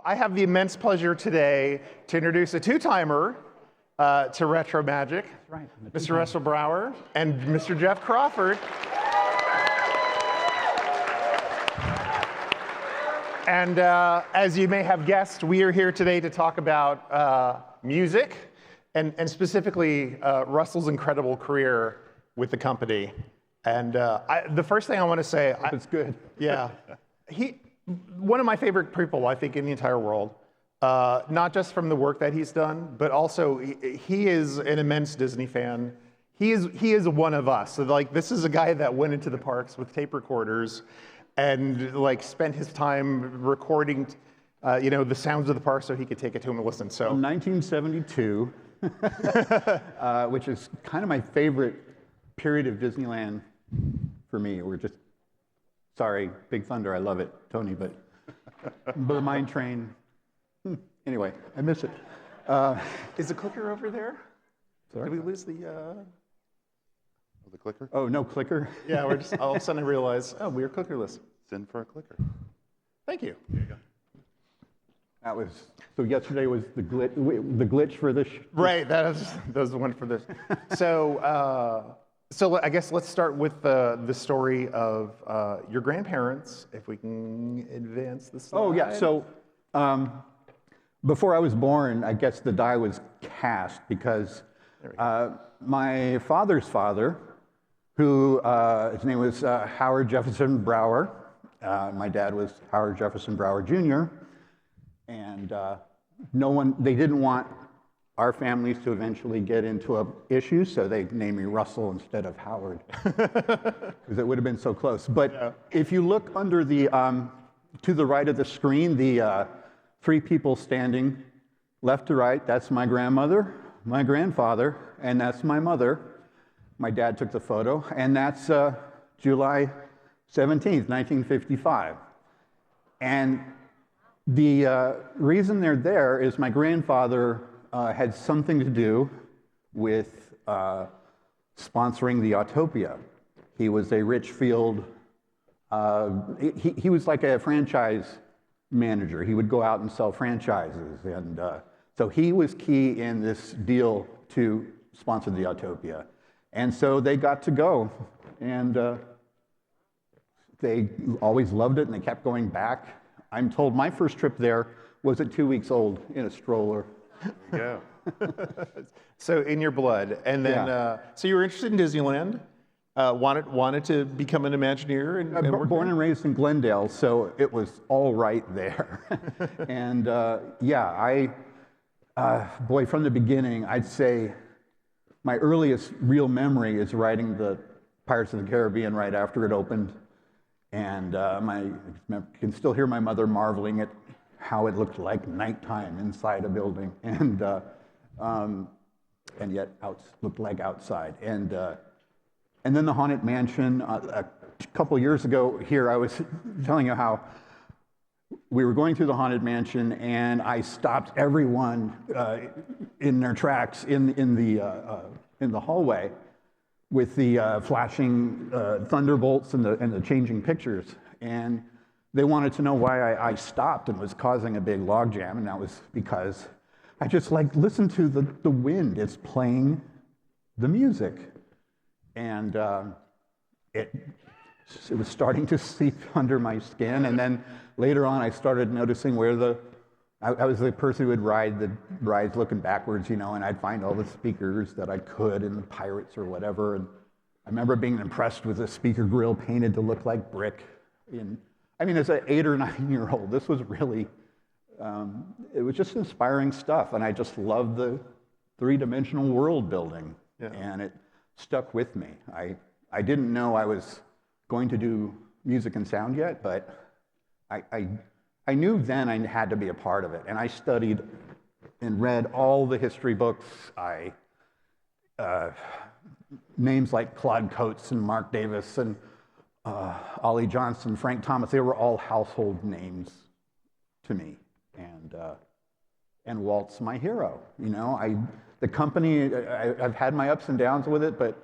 I have the immense pleasure today to introduce a two-timer to RetroMagic, right, Mr. Russel Brower and Mr. Jeff Crawford. And as you may have guessed, we are here today to talk about music and specifically Russel's incredible career with the company. And the first thing I want to say, it's good. Yeah, one of my favorite people, I think, in the entire world. Not just from the work that he's done, but also he is an immense Disney fan. He is one of us. So like, this is a guy that went into the parks with tape recorders and like spent his time recording, the sounds of the park so he could take it to him and listen. So 1972, which is kind of my favorite period of Disneyland for me. Sorry, Big Thunder, I love it, Tony, but the Mine Train. Anyway, I miss it. Is the clicker over there? Sorry? Did we lose the... The clicker? Oh, no clicker? Yeah, we're just all of a sudden I realized, oh, we were clickerless. Send for a clicker. Thank you. There you go. So yesterday was the glitch for this. Right, that was the one for this. So I guess let's start with the story of your grandparents, if we can advance the slide. Oh yeah, so before I was born, I guess the die was cast because my father's father, who his name was Howard Jefferson Brower, my dad was Howard Jefferson Brower Jr., and they didn't want our families to eventually get into an issue, so they named me Russell instead of Howard, because it would have been so close. But if you look under the, to the right of the screen, the three people standing left to right, that's my grandmother, my grandfather, and that's my mother. My dad took the photo, and that's July 17th, 1955. And the reason they're there is my grandfather had something to do with sponsoring the Autopia. He was a Richfield, he was like a franchise manager. He would go out and sell franchises. And so he was key in this deal to sponsor the Autopia. And so they got to go. And they always loved it, and they kept going back. I'm told my first trip there was at 2 weeks old in a stroller. There you go. So in your blood. And then, so you were interested in Disneyland, wanted to become an Imagineer. And born and raised in Glendale, so it was all right there. And boy, from the beginning, I'd say my earliest real memory is riding the Pirates of the Caribbean right after it opened. And I can still hear my mother marveling at how it looked like nighttime inside a building, and yet looked like outside. And then the Haunted Mansion. A couple years ago here, I was telling you how we were going through the Haunted Mansion, and I stopped everyone in their tracks in the hallway with the flashing thunderbolts and the changing pictures. And they wanted to know why I stopped and was causing a big logjam, and that was because I just listen to the wind. It's playing the music. And it was starting to seep under my skin, and then later on I started noticing where I was the person who would ride the rides looking backwards, and I'd find all the speakers that I could in the Pirates or whatever. And I remember being impressed with the speaker grill painted to look like brick. As an 8 or 9 year old, this was really, it was just inspiring stuff. And I just loved the three-dimensional world building. Yeah. And it stuck with me. I didn't know I was going to do music and sound yet, but I knew then I had to be a part of it. And I studied and read all the history books. Names like Claude Coates and Mark Davis and Ollie Johnson, Frank Thomas, they were all household names to me. And Walt's my hero. The company, I've had my ups and downs with it, but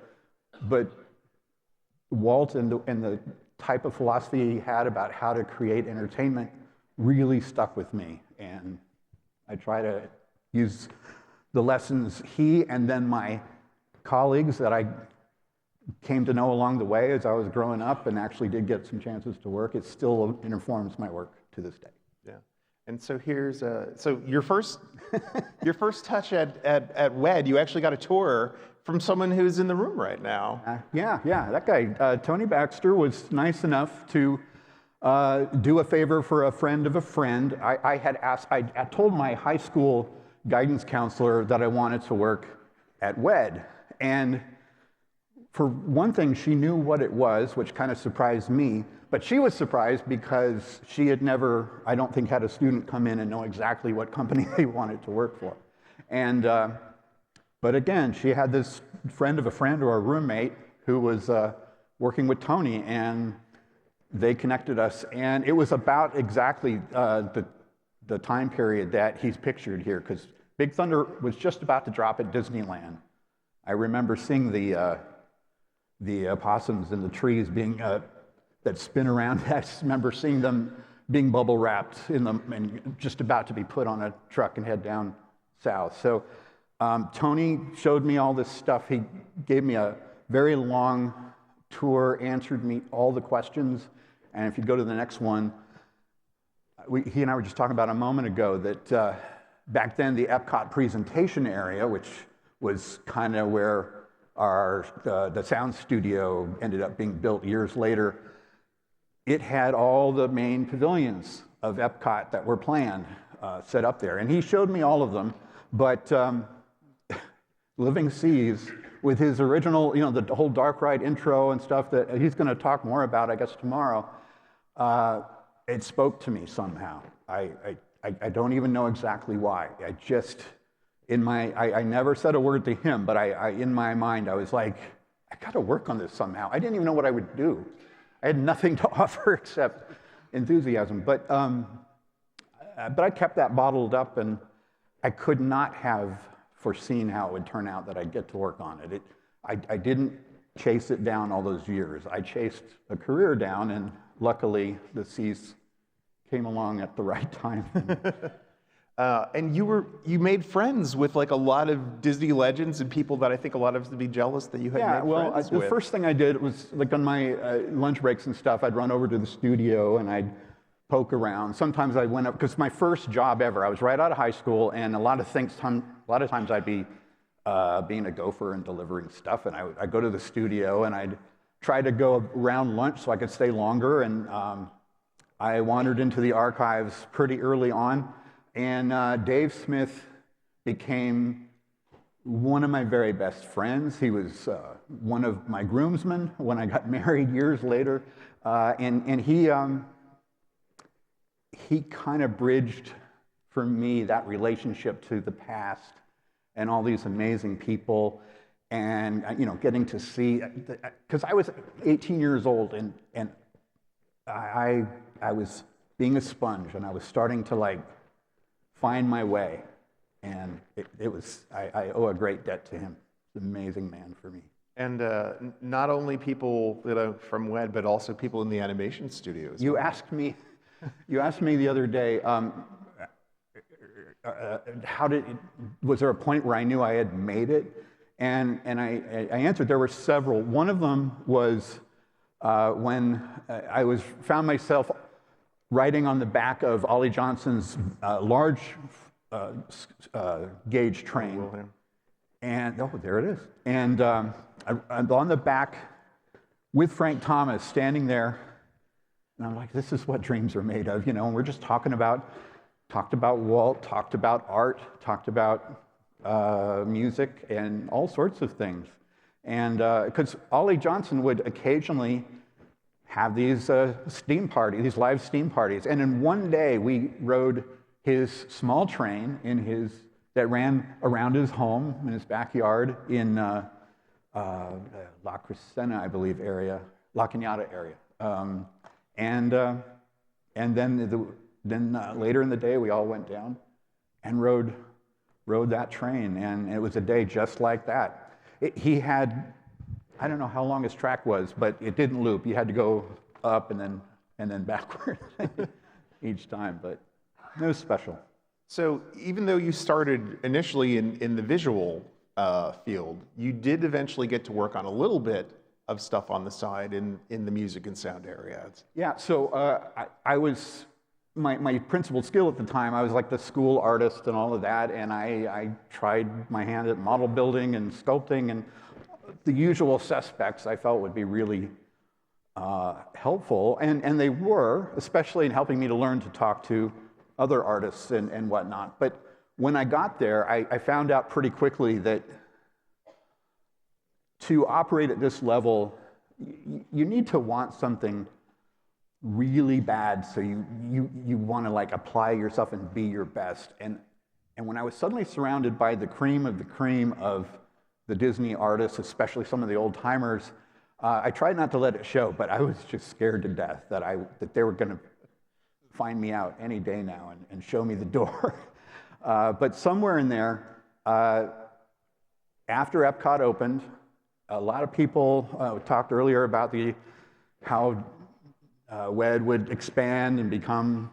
Walt and the type of philosophy he had about how to create entertainment really stuck with me. And I try to use the lessons he and then my colleagues that I came to know along the way as I was growing up and actually did get some chances to work. It still informs my work to this day. Yeah. And so here's so your first touch at WED, you actually got a tour from someone who's in the room right now. Yeah, that guy, Tony Baxter, was nice enough to do a favor for a friend of a friend. I told my high school guidance counselor that I wanted to work at WED. And for one thing, she knew what it was, which kind of surprised me. But she was surprised because she had never, I don't think, had a student come in and know exactly what company they wanted to work for. And but again, she had this friend of a friend or a roommate who was working with Tony, and they connected us. And it was about exactly the time period that he's pictured here, because Big Thunder was just about to drop at Disneyland. I remember seeing the opossums in the trees being that spin around. I remember seeing them being bubble wrapped in them and just about to be put on a truck and head down south. So Tony showed me all this stuff. He gave me a very long tour, answered me all the questions. And if you go to the next one, he and I were just talking about a moment ago that back then the Epcot presentation area, which was kind of where the sound studio ended up being built years later, it had all the main pavilions of Epcot that were planned set up there. And he showed me all of them, but Living Seas, with his original, the whole dark ride intro and stuff that he's going to talk more about, I guess, tomorrow, it spoke to me somehow. I don't even know exactly why. I never said a word to him, but in my mind, I was like, I got to work on this somehow. I didn't even know what I would do. I had nothing to offer except enthusiasm. But I kept that bottled up, and I could not have foreseen how it would turn out that I'd get to work on it. I didn't chase it down all those years. I chased a career down, and luckily the Seas came along at the right time. And you made friends with like a lot of Disney legends and people that I think a lot of us would be jealous that you had made friends with. The first thing I did was, like on my lunch breaks and stuff, I'd run over to the studio and I'd poke around. Sometimes I went up, because my first job ever, I was right out of high school, and a lot of times I'd be being a gopher and delivering stuff, and I'd go to the studio and I'd try to go around lunch so I could stay longer, and I wandered into the archives pretty early on. And Dave Smith became one of my very best friends. He was one of my groomsmen when I got married years later. And he kind of bridged for me that relationship to the past and all these amazing people. And getting to see, because I was 18 years old, and I was being a sponge, and I was starting to find my way, and I owe a great debt to him. He's an amazing man for me. And not only people from WED, but also people in the animation studios. You asked me the other day, was there a point where I knew I had made it? And I answered there were several. One of them was when I found myself riding on the back of Ollie Johnson's large gauge train. And, there it is. And I'm on the back with Frank Thomas standing there. And I'm like, this is what dreams are made of, and we're just talked about Walt, talked about art, talked about music and all sorts of things. And because Ollie Johnson would occasionally have these these live steam parties. And in one day, we rode his small train that ran around his home in his backyard in La Crescenta, I believe, area, La Cañada area. And then later in the day, we all went down and rode that train. And it was a day just like that. He had, I don't know how long his track was, but it didn't loop. You had to go up and then backward. each time, but it was special. So even though you started initially in the visual field, you did eventually get to work on a little bit of stuff on the side in the music and sound area. Yeah, so I was, my principal skill at the time, I was like the school artist and all of that, and I tried my hand at model building and sculpting, and the usual suspects I felt would be really helpful, and they were, especially in helping me to learn to talk to other artists and whatnot. But when I got there, I found out pretty quickly that to operate at this level, you need to want something really bad, so you want to like apply yourself and be your best. And when I was suddenly surrounded by the cream of the Disney artists, especially some of the old timers, I tried not to let it show, but I was just scared to death that they were going to find me out any day now and show me the door. But somewhere in there, after Epcot opened, a lot of people talked earlier about how WED would expand and become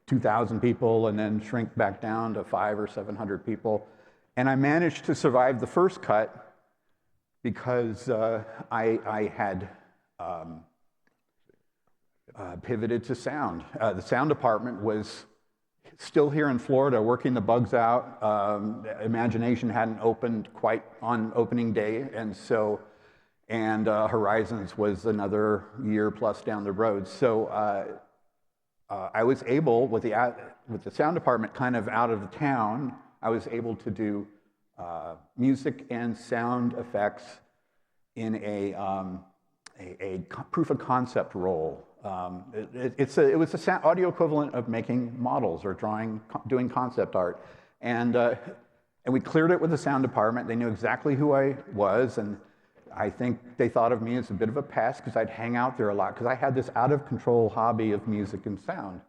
2,000 people and then shrink back down to 500 or 700 people. And I managed to survive the first cut because I had pivoted to sound. The sound department was still here in Florida working the bugs out. Imagination hadn't opened quite on opening day, and Horizons was another year plus down the road. So I was able, with the sound department kind of out of the town, I was able to do music and sound effects in a proof of concept role. It was the audio equivalent of making models or doing concept art, and we cleared it with the sound department. They knew exactly who I was, and I think they thought of me as a bit of a pest because I'd hang out there a lot because I had this out of control hobby of music and sound.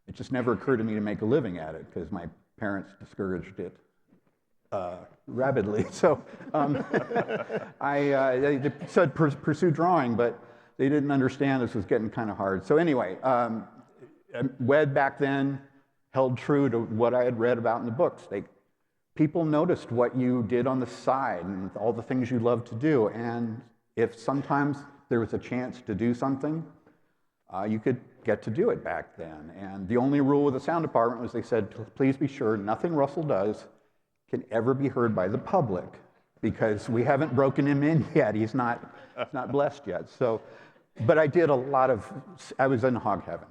It just never occurred to me to make a living at it because my parents discouraged it rabidly. So they said pursue drawing, but they didn't understand this was getting kind of hard. So anyway, WED back then held true to what I had read about in the books. People noticed what you did on the side and all the things you loved to do. And if sometimes there was a chance to do something, you could get to do it back then. And the only rule with the sound department was they said, please be sure nothing Russell does can ever be heard by the public because we haven't broken him in yet. He's not blessed yet. So, but I did I was in hog heaven.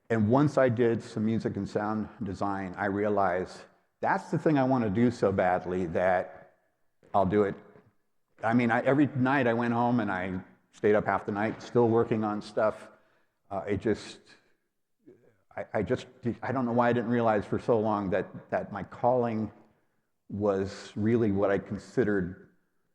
And once I did some music and sound design, I realized that's the thing I want to do so badly that I'll do it. I mean, every night I went home and I stayed up half the night still working on stuff. I don't know why I didn't realize for so long that my calling was really what I considered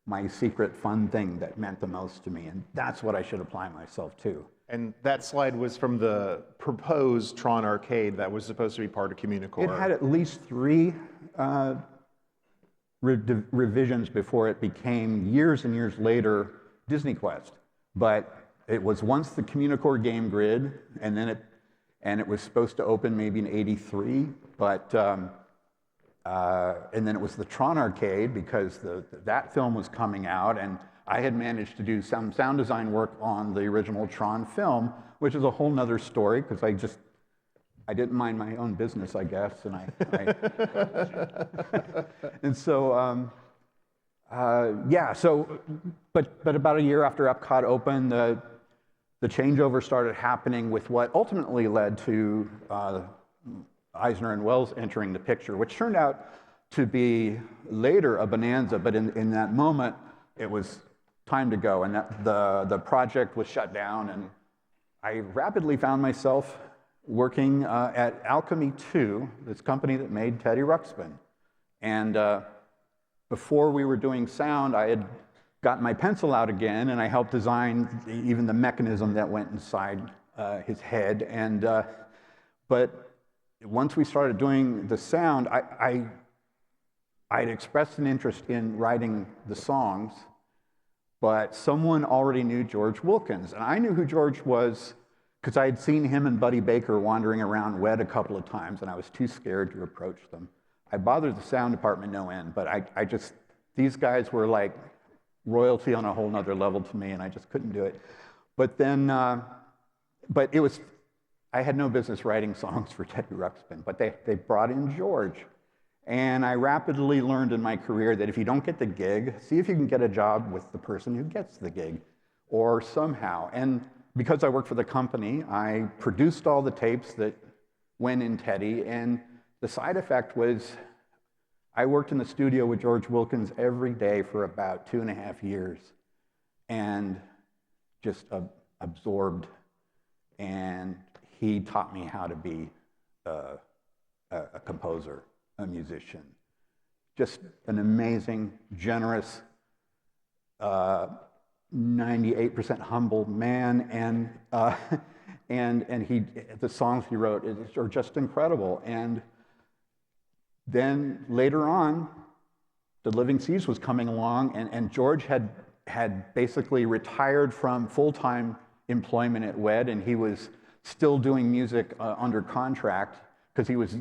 my secret fun thing that meant the most to me. And that's what I should apply myself to. And that slide was from the proposed Tron arcade that was supposed to be part of Communicore. It had at least 3 revisions before it became, years and years later, Disney Quest. But it was once the Communicore game grid, and it was supposed to open maybe in '83, but and then it was the Tron arcade because that film was coming out, and I had managed to do some sound design work on the original Tron film, which is a whole nother story because I didn't mind my own business, I guess, and and so yeah. So, but about a year after Epcot opened, the changeover started happening with what ultimately led to Eisner and Wells entering the picture, which turned out to be later a bonanza, but in that moment, it was time to go, and the project was shut down, and I rapidly found myself working at Alchemy 2, this company that made Teddy Ruxpin. And before we were doing sound, I had got my pencil out again, and I helped design even the mechanism that went inside his head. And but once we started doing the sound, I'd expressed an interest in writing the songs, but someone already knew George Wilkins, and I knew who George was because I had seen him and Buddy Baker wandering around WED a couple of times, and I was too scared to approach them. I bothered the sound department no end, but I just, these guys were like royalty on a whole nother level to me, and I just couldn't do it. But then, but it was, I had no business writing songs for Teddy Ruxpin, but they brought in George. And I rapidly learned in my career that if you don't get the gig, see if you can get a job with the person who gets the gig, or somehow. And because I worked for the company, I produced all the tapes that went in Teddy, and the side effect was I worked in the studio with George Wilkins every day for about 2.5 years, and just absorbed, and he taught me how to be a composer, a musician. Just an amazing, generous, 98% humble man, and he, the songs he wrote are just incredible. And then later on, The Living Seas was coming along, and George had basically retired from full-time employment at WED, and he was still doing music under contract because he was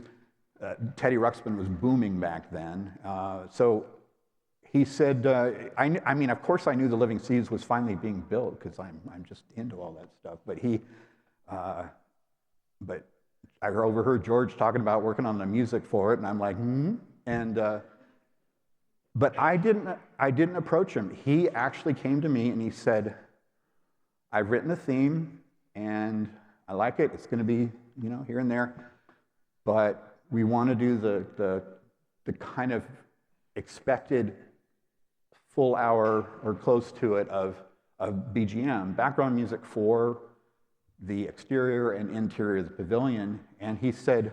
Teddy Ruxpin was booming back then. So he said, I mean, of course I knew The Living Seas was finally being built because I'm just into all that stuff. But but I overheard George talking about working on the music for it, and I'm like, and but I didn't approach him. He actually came to me and he said, I've written a theme and I like it. It's going to be, you know, here and there, but we want to do the kind of expected full hour or close to it of BGM, background music for the exterior and interior of the pavilion. And he said,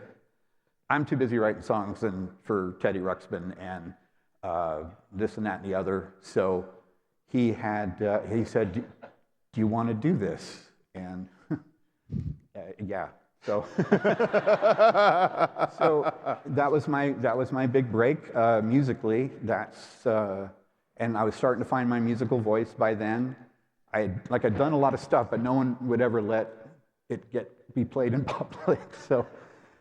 I'm too busy writing songs for Teddy Ruxpin and this and that and the other. So he said, do you want to do this? And yeah. So, so that was my big break musically. And I was starting to find my musical voice by then. I'd done a lot of stuff, but no one would ever let it be played in public. So,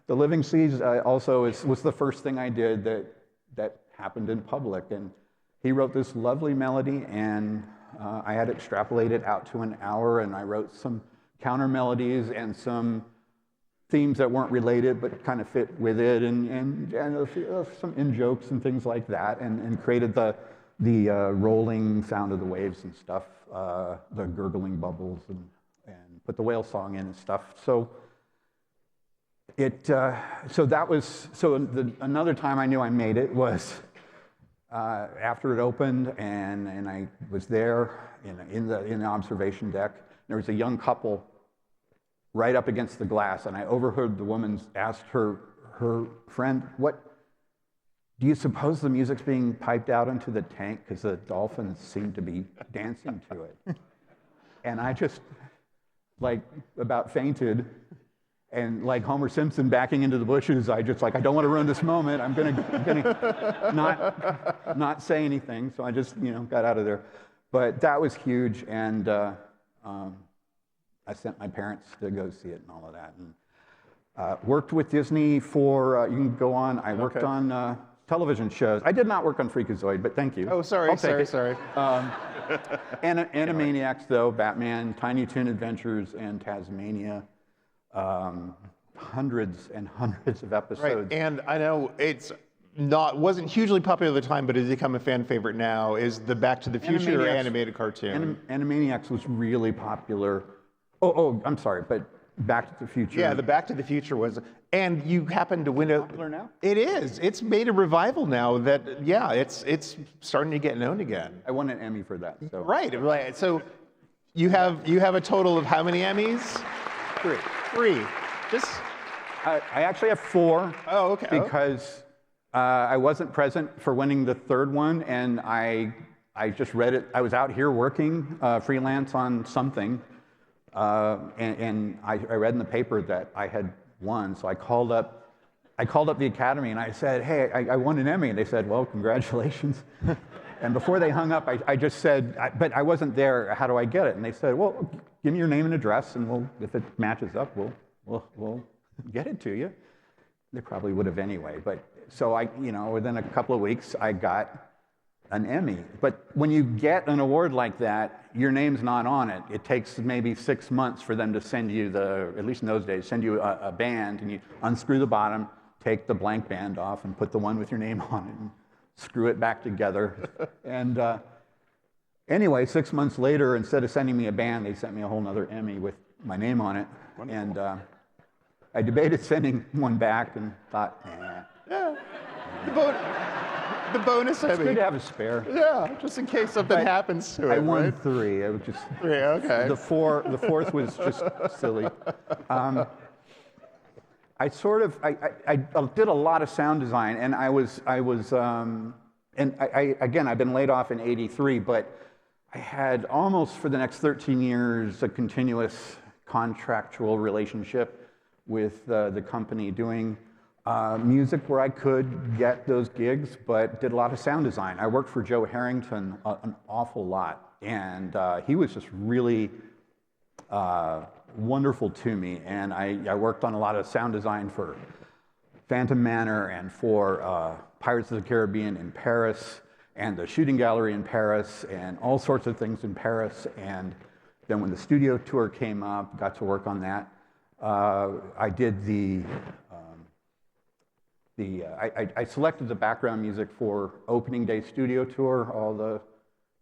The Living Seas also was the first thing I did that happened in public. And he wrote this lovely melody, and I had extrapolated out to an hour, and I wrote some counter melodies and some themes that weren't related but kind of fit with it, and some in-jokes and things like that, and created the rolling sound of the waves and stuff, the gurgling bubbles, and put the whale song in and stuff. So another time I knew I made it was after it opened, and I was there in the observation deck. There was a young couple right up against the glass, and I overheard the woman ask her friend, "What do you suppose the music's being piped out into the tank because the dolphins seem to be dancing to it?" And I just about fainted, and like Homer Simpson backing into the bushes, I just I don't want to ruin this moment. I'm gonna not say anything. So I just got out of there. But that was huge, and I sent my parents to go see it and all of that, and worked with Disney for, you can go on, I worked on television shows. I did not work on Freakazoid, but thank you. Oh, sorry. Animaniacs, though, Batman, Tiny Toon Adventures, and Tasmania. Hundreds and hundreds of episodes. Right, and I know wasn't hugely popular at the time, but has become a fan favorite now, is the Back to the Future animated cartoon. Animaniacs was really popular. Oh, I'm sorry, but Back to the Future. Yeah, the Back to the Future was, and you happen to win popular now? It is. It's made a revival now that, yeah, it's starting to get known again. I won an Emmy for that. So. Right. So you have a total of how many Emmys? 3. I actually have 4. Oh, okay. Because I wasn't present for winning the third one, and I just read it. I was out here working freelance on something. And I read in the paper that I had won, so I called up the Academy and I said, "Hey, I won an Emmy," and they said, "Well, congratulations." And before they hung up, I just said, "But I wasn't there. How do I get it?" And they said, "Well, give me your name and address, and if it matches up, we'll get it to you. They probably would have anyway. But so within a couple of weeks, I got an Emmy. But when you get an award like that, your name's not on it. It takes maybe 6 months for them to send you at least in those days, send you a band, and you unscrew the bottom, take the blank band off, and put the one with your name on it, and screw it back together. And anyway, 6 months later, instead of sending me a band, they sent me a whole other Emmy with my name on it. Wonderful. And I debated sending one back and thought, Yeah. The bonus Emmy. It's good to have a spare. Yeah, just in case something happens to it. I won right? 3. I was just 3. Okay. The fourth was just silly. I did a lot of sound design, and I've been laid off in '83, but I had almost for the next 13 years a continuous contractual relationship with the company doing music where I could get those gigs, but did a lot of sound design. I worked for Joe Harrington an awful lot, and he was just really wonderful to me. And I worked on a lot of sound design for Phantom Manor and for Pirates of the Caribbean in Paris, and the Shooting Gallery in Paris, and all sorts of things in Paris. And then when the studio tour came up, got to work on that. I did I selected the background music for opening day studio tour, all the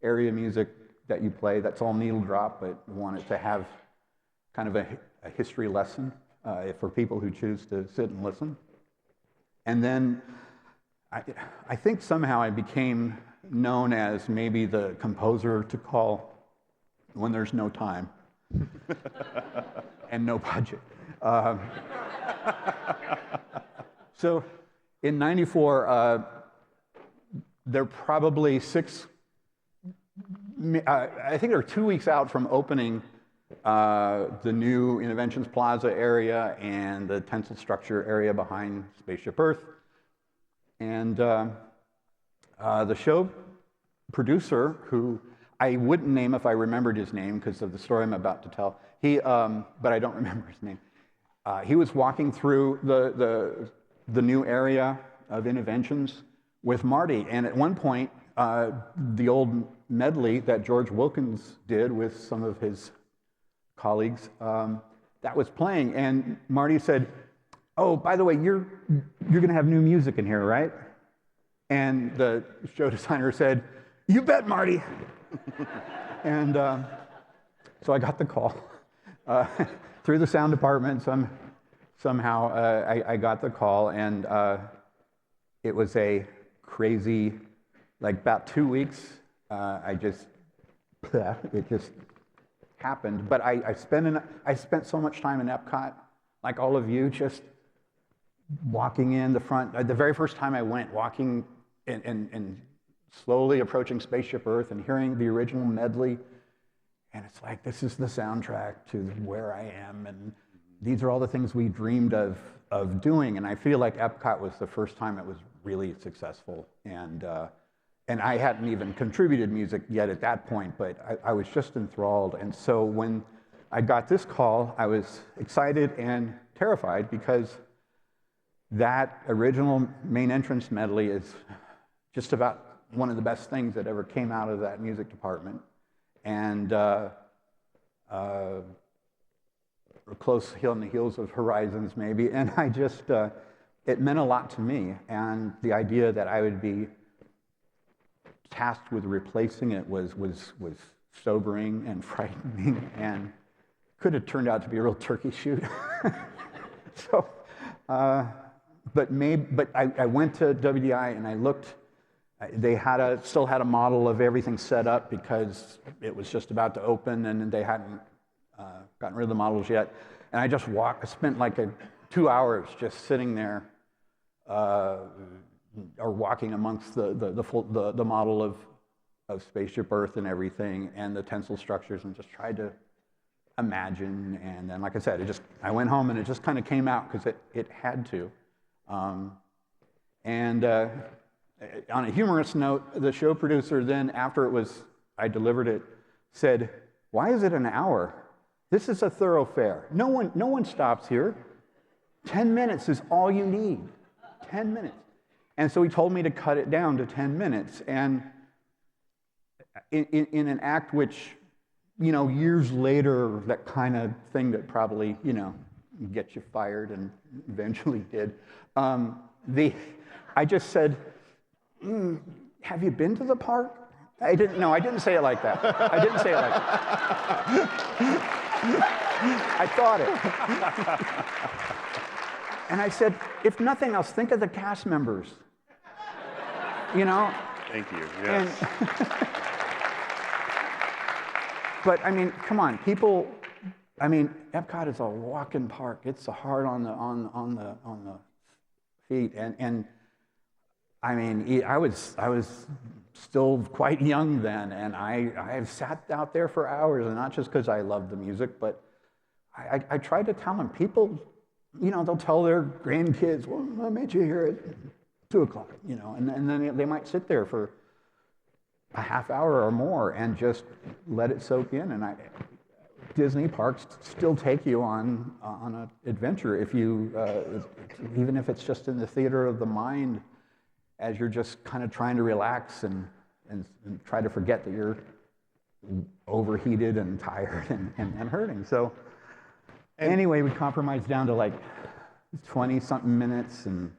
area music that you play. That's all needle drop, but wanted to have kind of a history lesson for people who choose to sit and listen. And then I think somehow I became known as maybe the composer to call when there's no time and no budget. So in '94, they're probably I think they're 2 weeks out from opening the new Innoventions Plaza area and the tensile structure area behind Spaceship Earth. And the show producer, who I wouldn't name if I remembered his name because of the story I'm about to tell, but I don't remember his name. He was walking through the new area of Innoventions with Marty, and at one point, the old medley that George Wilkins did with some of his colleagues, that was playing, and Marty said, "Oh, by the way, you're going to have new music in here, right?" And the show designer said, "You bet, Marty." And so I got the call through the sound department. Somehow I got the call, and it was a crazy, like about 2 weeks. It just happened. But I spent so much time in Epcot, like all of you, just walking in the front. The very first time I went, walking and slowly approaching Spaceship Earth and hearing the original medley, and it's like, this is the soundtrack to where I am, and these are all the things we dreamed of doing. And I feel like Epcot was the first time it was really successful, and I hadn't even contributed music yet at that point, but I was just enthralled. And so when I got this call, I was excited and terrified, because that original main entrance medley is just about one of the best things that ever came out of that music department. And close on the heels of Horizons, maybe. And I just, it meant a lot to me. And the idea that I would be tasked with replacing it was sobering and frightening, and could have turned out to be a real turkey shoot. So, but I went to WDI and I looked. They still had a model of everything set up because it was just about to open, and they hadn't gotten rid of the models yet. And I just I spent like 2 hours just sitting there, or walking amongst the model of Spaceship Earth and everything, and the tensile structures, and just tried to imagine. And then, like I said, I went home and it just kind of came out because it had to. On a humorous note, the show producer then, after I delivered it, said, "Why is it an hour?" This is a thoroughfare. No one stops here. 10 minutes is all you need. 10 minutes. And so he told me to cut it down to 10 minutes. And in an act which, years later, that kind of thing that probably, gets you fired and eventually did, I just said, have you been to the park? I didn't say it like that. I didn't say it like that. I thought it. And I said, if nothing else, think of the cast members. Thank you. Yes. But I mean, come on, people. I mean, Epcot is a walk-in park. It's hard on the feet, and I mean, I was still quite young then, and I sat out there for hours, and not just because I loved the music, but I tried to tell them. People, they'll tell their grandkids, "Well, I met you here at 2:00," and then they might sit there for a half hour or more and just let it soak in. And Disney parks still take you on an adventure if you, even if it's just in the theater of the mind, as you're just kind of trying to relax and try to forget that you're overheated and tired and hurting. So anyway, we compromised down to like 20-something minutes, and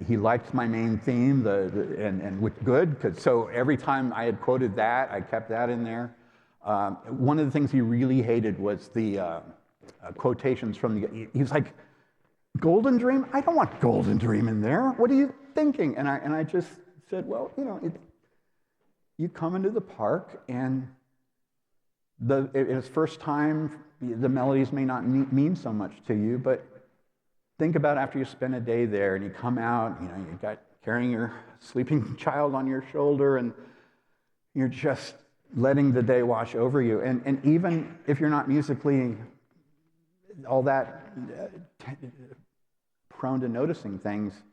he liked my main theme, and with good, cause so every time I had quoted that, I kept that in there. One of the things he really hated was the quotations from he was like, Golden Dream? I don't want Golden Dream in there. What are you thinking? And I just said, well, you come into the park, and it's first time, the melodies may not mean so much to you, but think about after you spend a day there and you come out, you got carrying your sleeping child on your shoulder, and you're just letting the day wash over you. And even if you're not musically all that prone to noticing things,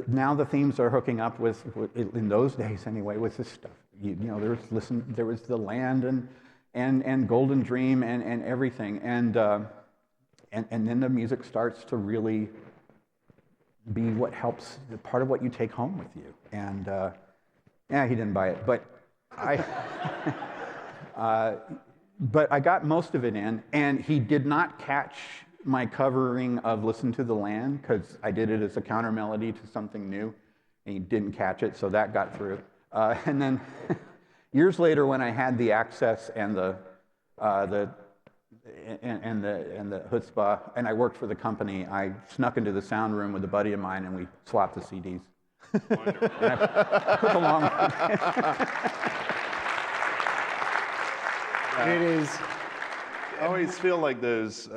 now the themes are hooking up with, in those days anyway, with this stuff. There was the land and Golden Dream and everything, and then the music starts to really be what helps, part of what you take home with you. And he didn't buy it, but but I got most of it in, and he did not catch my covering of Listen to the Land, because I did it as a counter melody to something new, and he didn't catch it, so that got through. And then years later, when I had the access and the chutzpah, and I worked for the company, I snuck into the sound room with a buddy of mine, and we swapped the CDs. Wonderful. And I took along. It is. I always feel like those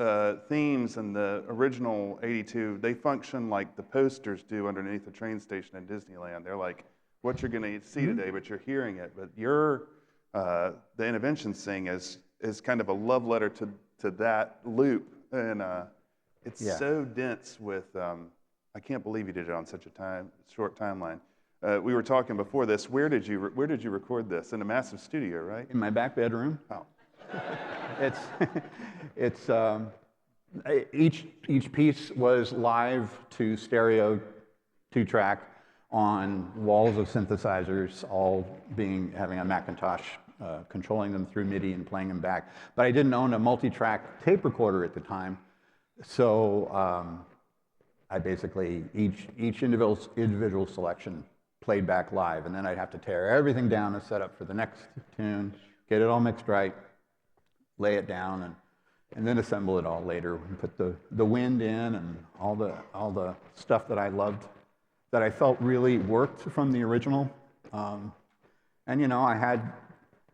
themes in the original 82, they function like the posters do underneath the train station in Disneyland. They're like what you're going to see today, but you're hearing it. But the Innoventions thing is kind of a love letter to that loop, and it's so dense with. I can't believe you did it on such a short timeline. We were talking before this. Where did you record this? In a massive studio, right? In my back bedroom. Oh. It's each piece was live to stereo 2-track on walls of synthesizers, all having a Macintosh, controlling them through MIDI and playing them back. But I didn't own a multi-track tape recorder at the time, so I basically each individual selection played back live, and then I'd have to tear everything down and set up for the next tune, get it all mixed right, lay it down, and then assemble it all later and put the wind in and all the stuff that I loved, that I felt really worked from the original. And I had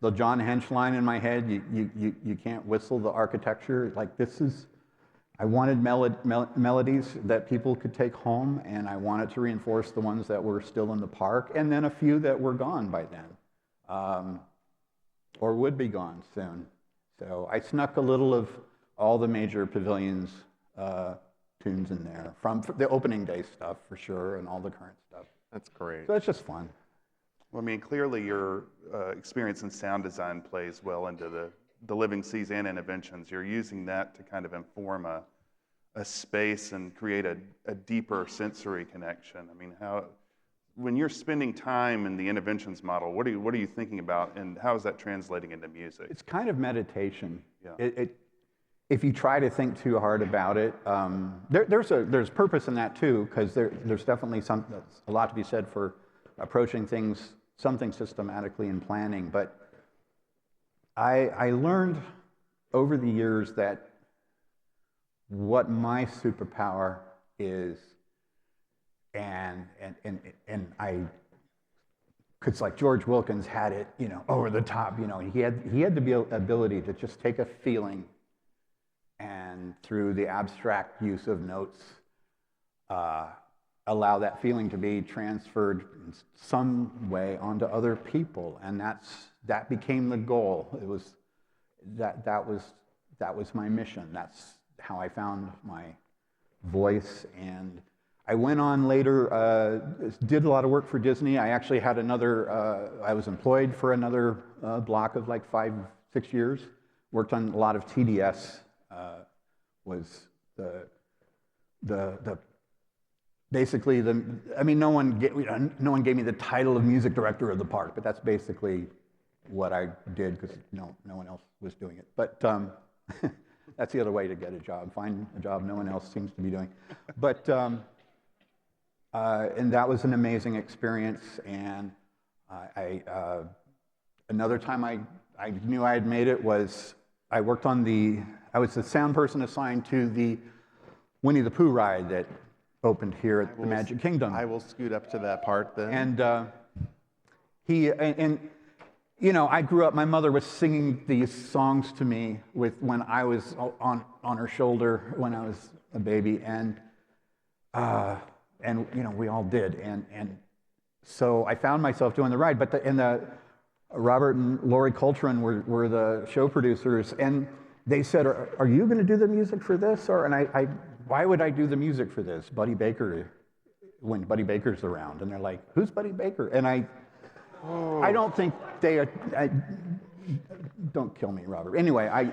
the John Hench line in my head, you can't whistle the architecture. Like I wanted melodies that people could take home, and I wanted to reinforce the ones that were still in the park, and then a few that were gone by then, or would be gone soon. So I snuck a little of all the major pavilions tunes in there, from the opening day stuff for sure, and all the current stuff. That's great. So it's just fun. Well, I mean, clearly your experience in sound design plays well into the Living Seas and Innoventions. You're using that to kind of inform a space and create a deeper sensory connection. I mean, when you're spending time in the Innoventions model, what are you thinking about, and how is that translating into music? It's kind of meditation. Yeah. If you try to think too hard about it, there's purpose in that too, because there's definitely a lot to be said for approaching something systematically and planning. But I learned over the years that what my superpower is, and because like George Wilkins had it, over the top, he had the ability to just take a feeling and through the abstract use of notes, allow that feeling to be transferred in some way onto other people, and that became the goal. It was that was my mission. That's how I found my voice. And I went on later, did a lot of work for Disney. I actually had I was employed for another block of like 5-6 years. Worked on a lot of TDS. Was basically no one gave me the title of music director of the park, but that's basically what I did because no one else was doing it. But that's the other way to get a job: find a job no one else seems to be doing. But and that was an amazing experience. And another time I knew I had made it was I was the sound person assigned to the Winnie the Pooh ride that opened here at the Magic Kingdom. I will scoot up to that part then. And I grew up, my mother was singing these songs to me when I was on her shoulder when I was a baby, and we all did. And so I found myself doing the ride, but Robert and Lori Coltrane were the show producers, and they said, are you going to do the music for this? Why would I do the music for this? Buddy Baker, when Buddy Baker's around. And they're like, who's Buddy Baker? And I don't think don't kill me, Robert. Anyway,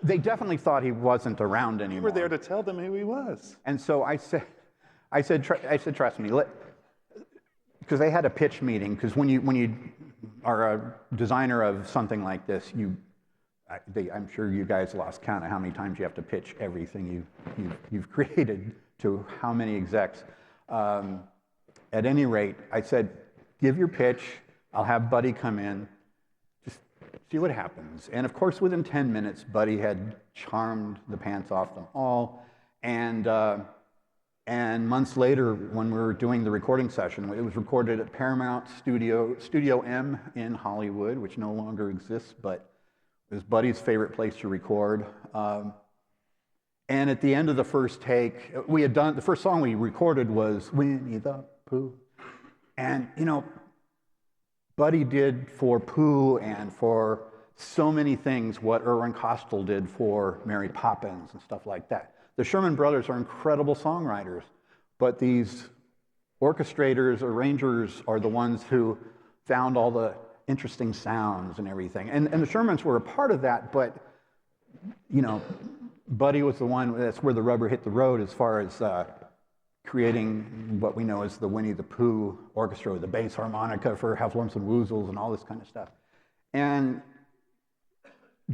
they definitely thought he wasn't around anymore. You were there to tell them who he was. And so I said, trust me, because they had a pitch meeting, because when you are a designer of something like this, I'm sure you guys lost count of how many times you have to pitch everything you've created to how many execs. At any rate, I said, give your pitch, I'll have Buddy come in, just see what happens. And of course, within 10 minutes, Buddy had charmed the pants off them all. And months later, when we were doing the recording session, it was recorded at Paramount Studio M in Hollywood, which no longer exists, but it was Buddy's favorite place to record. And at the end of the first take, the first song we recorded was Winnie the Pooh. And, Buddy did for Pooh and for so many things what Irwin Costal did for Mary Poppins and stuff like that. The Sherman Brothers are incredible songwriters, but these orchestrators, arrangers are the ones who found all the interesting sounds and everything. And the Shermans were a part of that, but, Buddy was the one, that's where the rubber hit the road as far as creating what we know as the Winnie the Pooh orchestra, with the bass harmonica for Heffalumps and Woozles and all this kind of stuff. And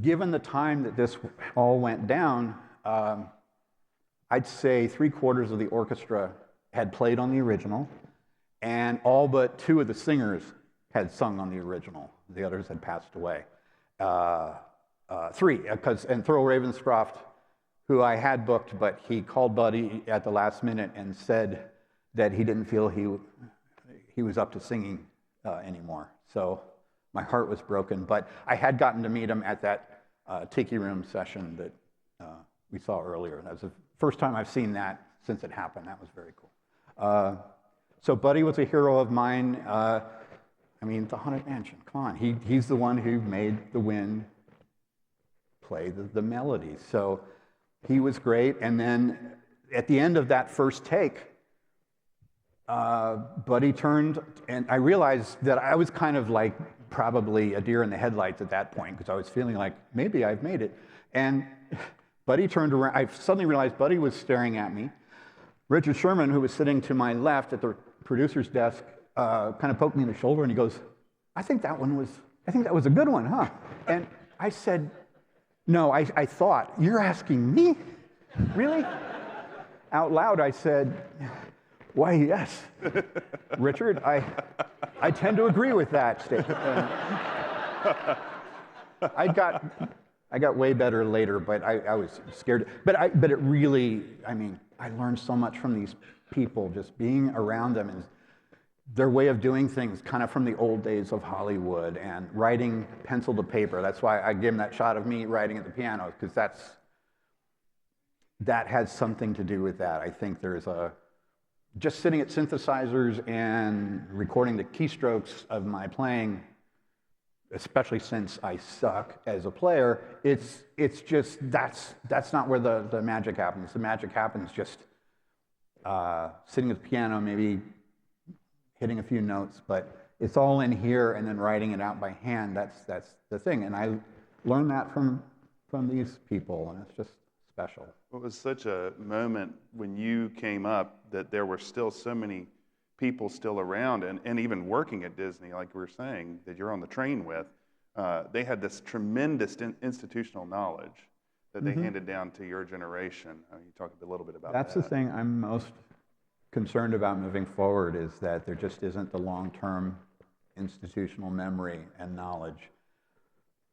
given the time that this all went down, I'd say 3/4 of the orchestra had played on the original, and all but 2 of the singers had sung on the original. The others had passed away. 3, and Thurl Ravenscroft, who I had booked, but he called Buddy at the last minute and said that he didn't feel he was up to singing anymore. So my heart was broken, but I had gotten to meet him at that Tiki Room session that we saw earlier. That was the first time I've seen that since it happened. That was very cool. So Buddy was a hero of mine. The Haunted Mansion, come on. He's the one who made the wind play the melody. So he was great. And then at the end of that first take, Buddy turned, and I realized that I was kind of like probably a deer in the headlights at that point, because I was feeling like maybe I've made it. And Buddy turned around. I suddenly realized Buddy was staring at me. Richard Sherman, who was sitting to my left at the producer's desk, kind of poked me in the shoulder, and he goes, I think that was a good one, huh? And I said, no, I thought, you're asking me? Really? Out loud, I said, why, yes. Richard, I tend to agree with that statement. I got way better later, but I was scared. But it really, I mean, I learned so much from these people, just being around them and their way of doing things, kind of from the old days of Hollywood, and writing pencil to paper. That's why I gave him that shot of me writing at the piano, because that has something to do with that. I think there's just sitting at synthesizers and recording the keystrokes of my playing, especially since I suck as a player, it's just, that's not where the magic happens. The magic happens just sitting at the piano, maybe hitting a few notes, but it's all in here and then writing it out by hand. That's the thing. And I learned that from these people, and it's just special. It was such a moment when you came up that there were still so many people still around and even working at Disney, like we were saying, that you're on the train with. They had this tremendous institutional knowledge that they handed down to your generation. You talk a little bit about that. That's the thing I'm most concerned about moving forward, is that there just isn't the long-term institutional memory and knowledge.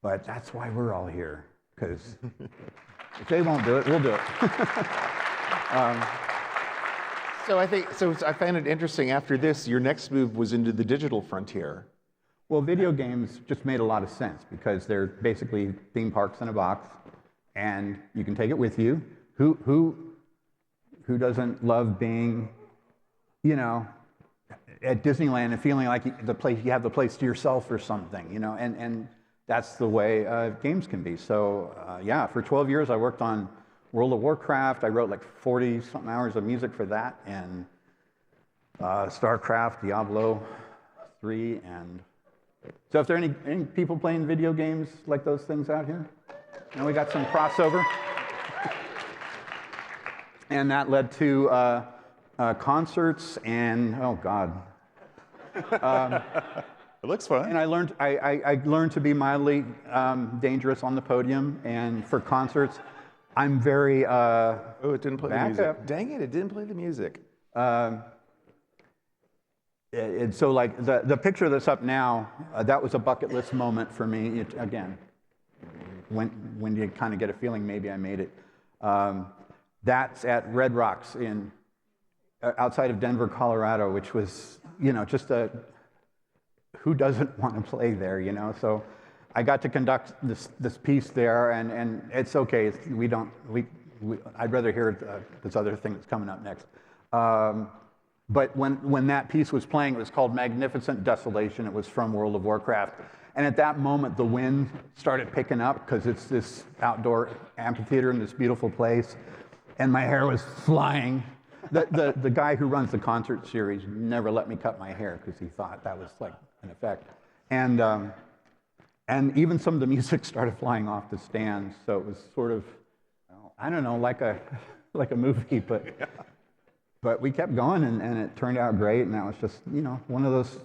But that's why we're all here, because if they won't do it, we'll do it. So I found it interesting. After this, your next move was into the digital frontier. Well, video games just made a lot of sense, because they're basically theme parks in a box, and you can take it with you. Who doesn't love being, at Disneyland and feeling like you have the place to yourself or something, and that's the way games can be. So yeah, for 12 years I worked on World of Warcraft. I wrote like 40-something hours of music for that, and StarCraft, Diablo 3, and so if there are any people playing video games like those things out here, we got some crossover. And that led to concerts and, oh God. It looks fun. And I learned to be mildly dangerous on the podium, and for concerts, I'm very Oh, it didn't play the music. up. Dang it didn't play the music. And so like the picture that's up now, that was a bucket list moment for me. Again, when you kind of get a feeling maybe I made it. That's at Red Rocks outside of Denver, Colorado, which was, just who doesn't want to play there, So I got to conduct this piece there, and it's okay. I'd rather hear this other thing that's coming up next. But when that piece was playing, it was called Magnificent Desolation. It was from World of Warcraft. And at that moment, the wind started picking up, because it's this outdoor amphitheater in this beautiful place. And my hair was flying. The guy who runs the concert series never let me cut my hair, because he thought that was like an effect. And even some of the music started flying off the stands. So it was sort of, I don't know, like a movie, but we kept going, and it turned out great. And that was just, one of those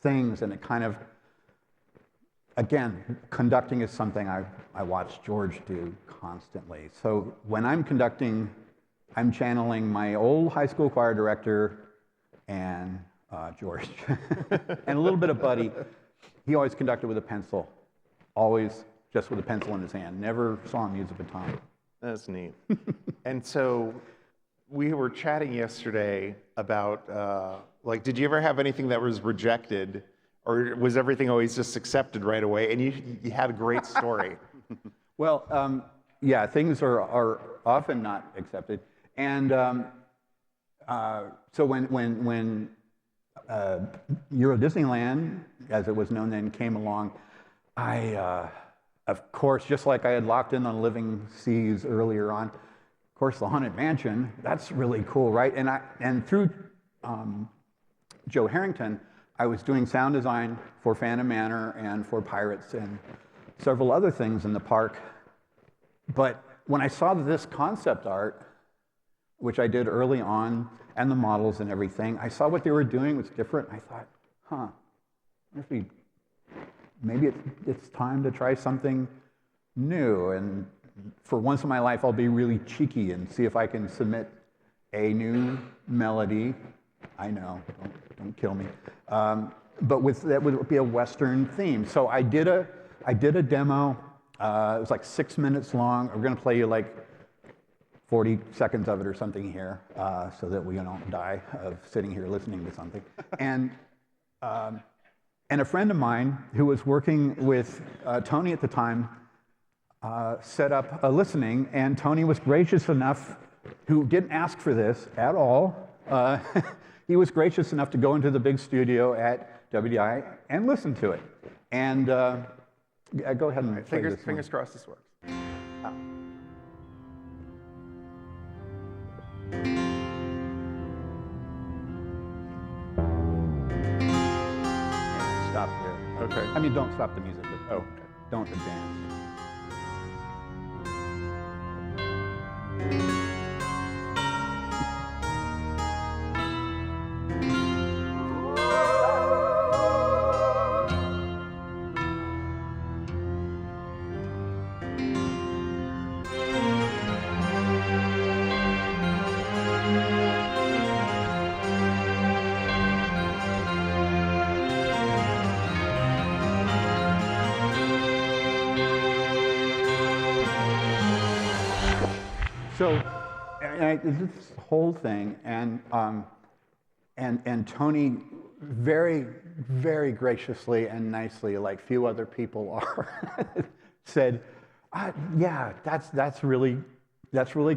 things. And it kind of, again, conducting is something I watch George do constantly. So when I'm conducting, I'm channeling my old high school choir director and George, and a little bit of Buddy. He always conducted with a pencil, always just with a pencil in his hand. Never saw him use a baton. That's neat. And so we were chatting yesterday about, did you ever have anything that was rejected, or was everything always just accepted right away? And you had a great story. Well, yeah, things are often not accepted. And so when Euro Disneyland, as it was known then, came along, I, of course, just like I had locked in on Living Seas earlier on, of course, the Haunted Mansion, that's really cool, right? And through Joe Harrington, I was doing sound design for Phantom Manor and for Pirates and several other things in the park. But when I saw this concept art, which I did early on, and the models and everything, I saw what they were doing was different. I thought, maybe it's time to try something new. And for once in my life, I'll be really cheeky and see if I can submit a new melody. I know, don't kill me. But that would be a Western theme. So I did a demo. It was like 6 minutes long. We're going to play you like 40 seconds of it or something here, so that we don't die of sitting here listening to something. And a friend of mine who was working with Tony at the time set up a listening, and Tony was gracious enough, who didn't ask for this at all. He was gracious enough to go into the big studio at WDI and listen to it. And go ahead and play this one. Fingers crossed this works. Stop there. Okay. I mean, don't stop the music, but Oh, okay. don't advance. So, and I did this whole thing, and Tony very, very graciously and nicely, like few other people are, said, "Yeah, that's really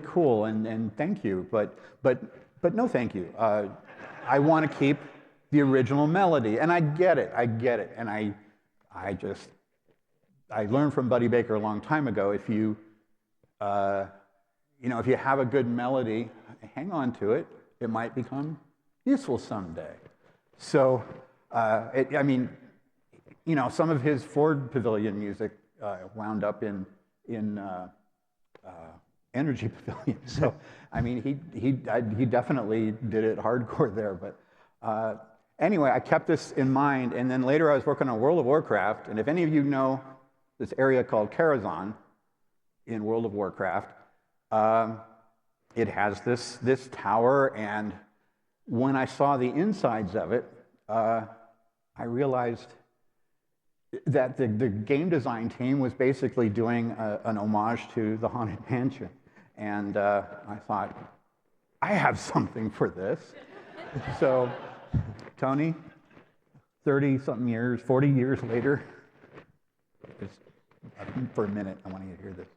cool, and thank you, but no, thank you. I want to keep the original melody, and I get it, and I learned from Buddy Baker a long time ago. If you if you have a good melody, hang on to it. It might become useful someday." So, some of his Ford Pavilion music wound up in Energy Pavilion. So, I mean, he definitely did it hardcore there. But anyway, I kept this in mind, and then later I was working on World of Warcraft. And if any of you know this area called Karazhan in World of Warcraft, it has this tower, and when I saw the insides of it, I realized that the game design team was basically doing an homage to the Haunted Mansion. And I thought, I have something for this. So, Tony, 30-something years, 40 years later, just for a minute, I want you to hear this.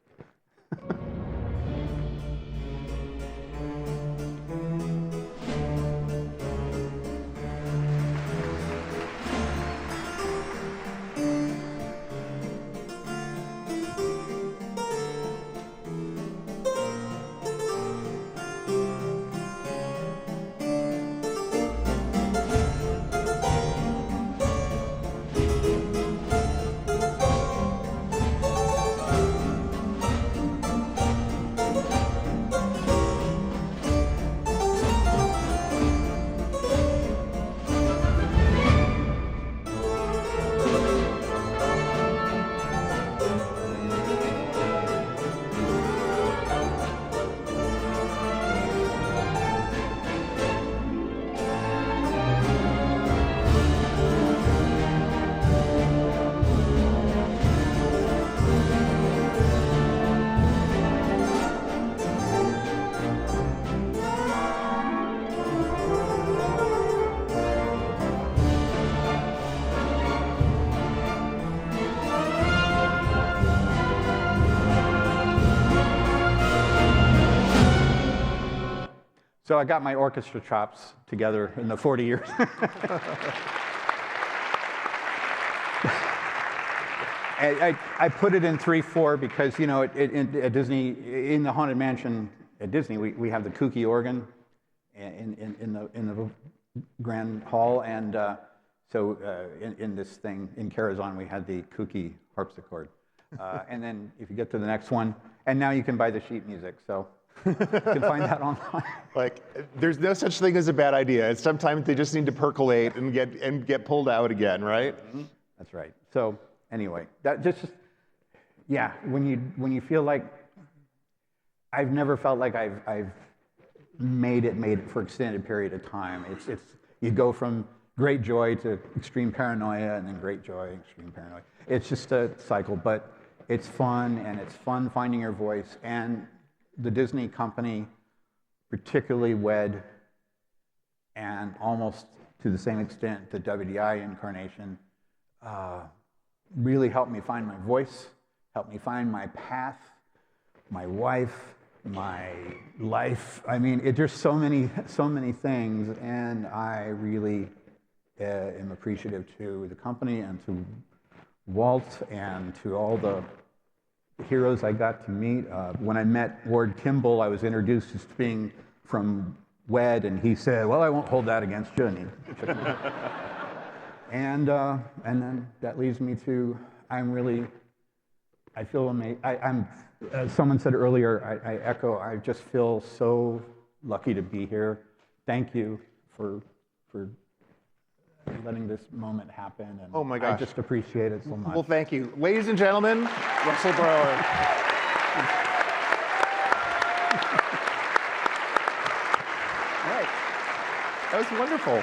So I got my orchestra chops together in the 40 years. I put it in 3/4 because, at Disney, in the Haunted Mansion at Disney, we have the kooky organ in the grand hall, and so in this thing in Karazhan we had the kooky harpsichord, and then if you get to the next one, and now you can buy the sheet music, so you can find that online. Like, there's no such thing as a bad idea. And sometimes they just need to percolate and get pulled out again, right? That's right. So anyway, that just yeah, when you feel like I've never felt like I've made it for extended period of time. It's you go from great joy to extreme paranoia, and then great joy, extreme paranoia. It's just a cycle, but it's fun, and it's fun finding your voice. And the Disney company, particularly WED, and almost to the same extent the WDI incarnation, really helped me find my voice, helped me find my path, my wife, my life. I mean, there's so many things, and I really am appreciative to the company and to Walt and to all the heroes I got to meet. When I met Ward Kimball, I was introduced as being from WED, and he said, "Well, I won't hold that against you." And he took me. And then that leads me to I feel amazed. I'm as someone said earlier, I echo. I just feel so lucky to be here. Thank you for letting this moment happen. And Oh my gosh. I just appreciate it so much. Well, thank you. Ladies and gentlemen, Russell Brower. All right. That was wonderful.